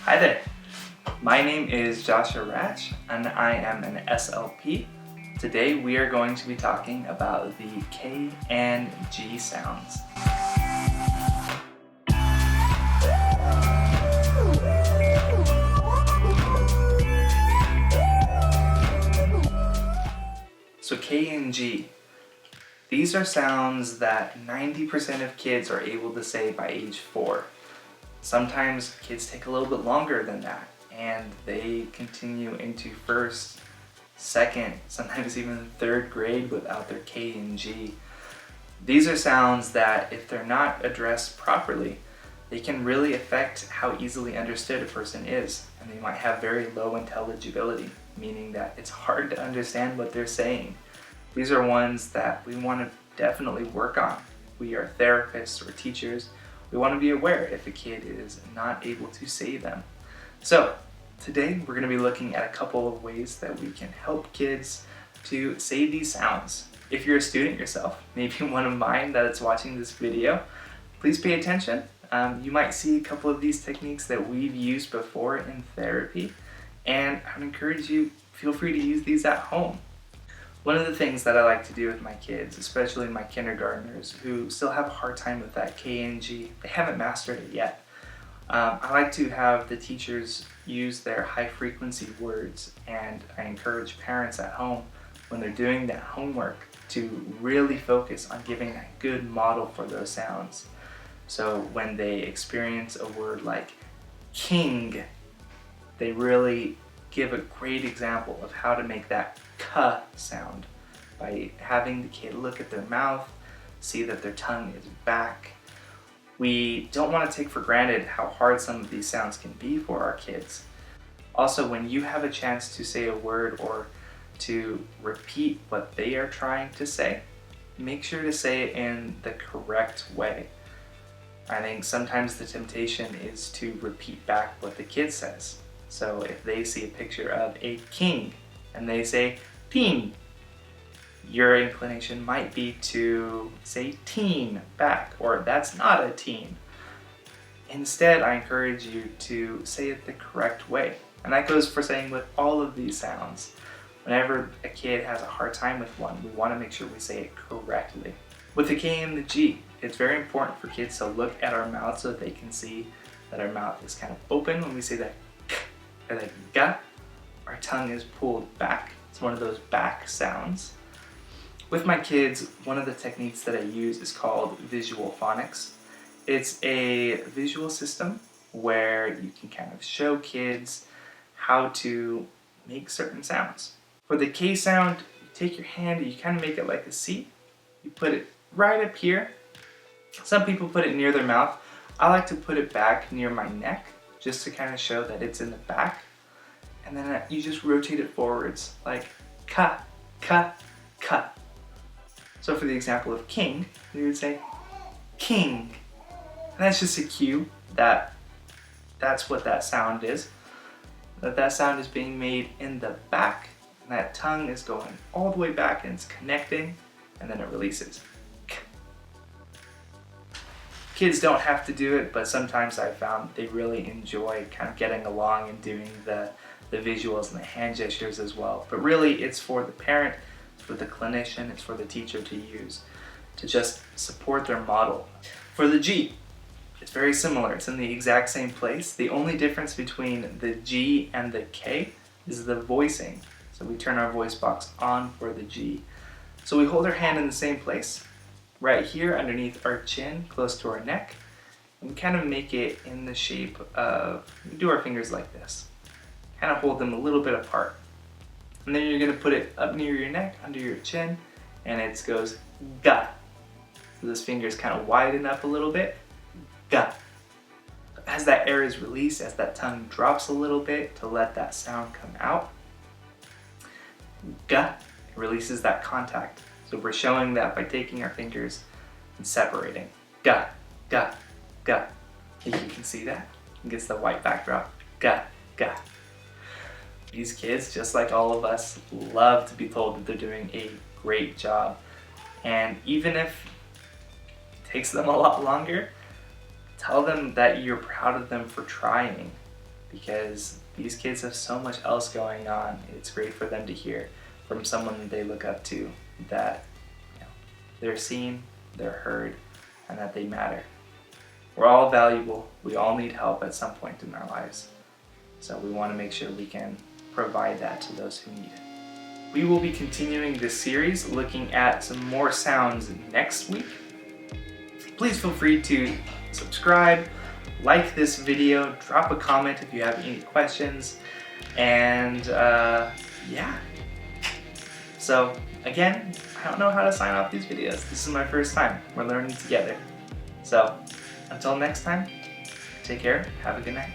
Hi there, my name is Joshua Ratch and I am an SLP. Today we are going to be talking about the K and G sounds. So K and G, these are sounds that 90% of kids are able to say by age 4. Sometimes kids take a little bit longer than that, and they continue into first, second, sometimes even third grade without their K and G. These are sounds that, if they're not addressed properly, they can really affect how easily understood a person is, and they might have very low intelligibility, meaning that it's hard to understand what they're saying. These are ones that we want to definitely work on. We are therapists or teachers. We want to be aware if a kid is not able to say them. So today we're going to be looking at a couple of ways that we can help kids to say these sounds. If you're a student yourself, maybe one of mine that's watching this video, please pay attention. You might see a couple of these techniques that we've used before in therapy, and I would encourage you, feel free to use these at home. One of the things that I like to do with my kids, especially my kindergartners who still have a hard time with that K and G, they haven't mastered it yet. I like to have the teachers use their high frequency words, and I encourage parents at home when they're doing that homework to really focus on giving that good model for those sounds. So when they experience a word like king, they really give a great example of how to make that K sound by having the kid look at their mouth, see that their tongue is back. We don't want to take for granted how hard some of these sounds can be for our kids. Also, when you have a chance to say a word or to repeat what they are trying to say, make sure to say it in the correct way. I think sometimes the temptation is to repeat back what the kid says. So if they see a picture of a king and they say teen, your inclination might be to say teen back, or that's not a teen. Instead, I encourage you to say it the correct way. And that goes for saying with all of these sounds. Whenever a kid has a hard time with one, we want to make sure we say it correctly. With the K and the G, it's very important for kids to look at our mouth so that they can see that our mouth is kind of open when we say that k or that ga. Our tongue is pulled back. It's one of those back sounds. With my kids, one of the techniques that I use is called visual phonics. It's a visual system where you can kind of show kids how to make certain sounds. For the K sound, you take your hand and you kind of make it like a C. You put it right up here. Some people put it near their mouth. I like to put it back near my neck just to kind of show that it's in the back. And then you just rotate it forwards like ka, ka, ka. So for the example of king, we would say king. And that's just a cue that that's what that sound is. That sound is being made in the back, and that tongue is going all the way back and it's connecting, and then it releases. Kids don't have to do it, but sometimes I've found they really enjoy kind of getting along and doing the visuals and the hand gestures as well. But really, it's for the parent, it's for the clinician, it's for the teacher to use to just support their model. For the G, it's very similar. It's in the exact same place. The only difference between the G and the K is the voicing. So we turn our voice box on for the G. So we hold our hand in the same place, right here underneath our chin, close to our neck. And we kind of make it in the shape of, we do our fingers like this. Kind of hold them a little bit apart. And then you're going to put it up near your neck, under your chin, and it goes ga. So this fingers kind of widen up a little bit, ga. As that air is released, as that tongue drops a little bit to let that sound come out, ga, it releases that contact. So we're showing that by taking our fingers and separating. Ga, ga, ga. If you can see that, it gets the white backdrop. Ga, ga. These kids, just like all of us, love to be told that they're doing a great job. And even if it takes them a lot longer, tell them that you're proud of them for trying. because these kids have so much else going on. It's great for them to hear from someone that they look up to, that they're seen, they're heard, and that they matter. We're all valuable. We all need help at some point in our lives. So we want to make sure we can provide that to those who need it. We will be continuing this series looking at some more sounds next week. Please feel free to subscribe, like this video, drop a comment if you have any questions, and yeah. So again, I don't know how to sign off these videos. This is my first time. We're learning together. So until next time, take care, have a good night.